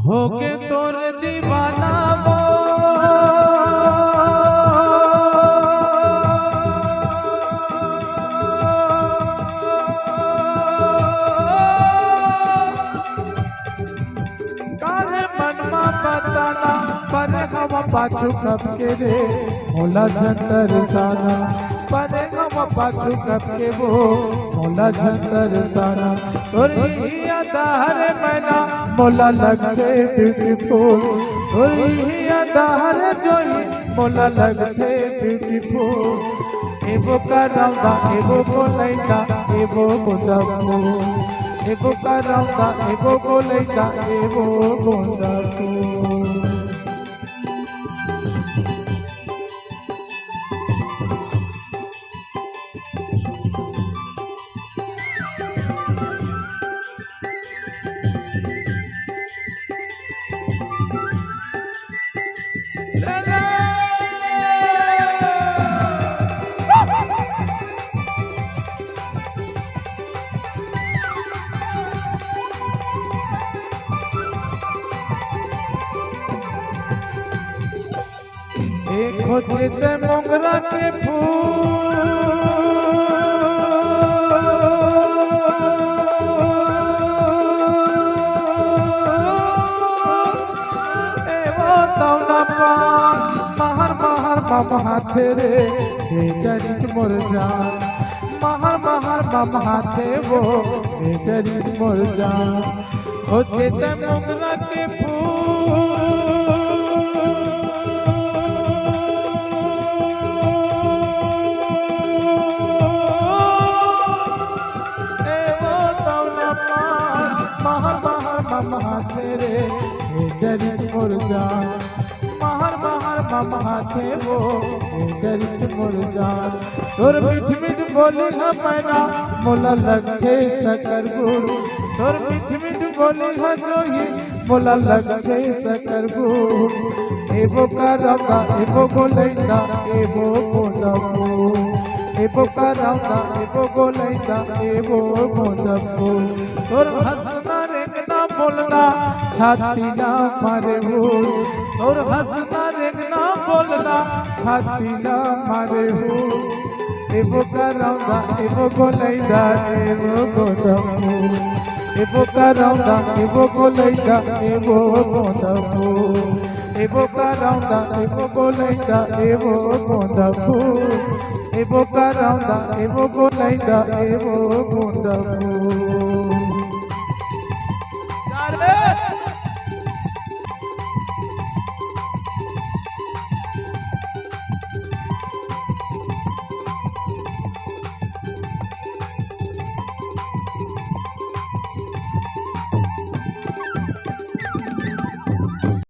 हो के तोर दीवाना वो काहे मनमा बताना पर हम पाछू कब के रे मोला झंतर साना पर हम पाछू कब के वो मोला झंतर साना तोरी आधार मैना मोला लगते ब्यूटीफुल तोरी आधार जोई मोला लगते ब्यूटीफुल एवो करंगा एवो बोलैका एवो बोदबो एवो करंगा एवो बोलैका एवो बोदबो एक होते ते मोगरा के फूल एवो तौना महर महर मामा हाथे रे बेटरी मोर जान महर महर मामा हाथे वो बेटरी मोर जान होते ते मोगरा के फूल मामा तेरे बेटरी मोर जान महर महर मामा थे वो बेटरी मोर जान तोर मीठ मीठ बोली है मैना मोला लगते सकर गुड़ तोर मीठ मीठ बोली है जोही मोला लगते सकर गुड़ एवो करंगा एवो बोलैका एवो बोदबो एवो करंगा एवो बोलैका एवो बोदबो तोर हंसना रेंगना बोलना छाती ना मारे हो और हंसना रेंगना बोलना छाती ना मारे हो एवो करंगा एवो बोलैका एवो बोदबो एवो करंगा एवो बोलैका एवो बोदबो एवो करंगा एवो बोलैका एवो बोदबो एवो करंगा एवो बोलैका एवो बोदबो।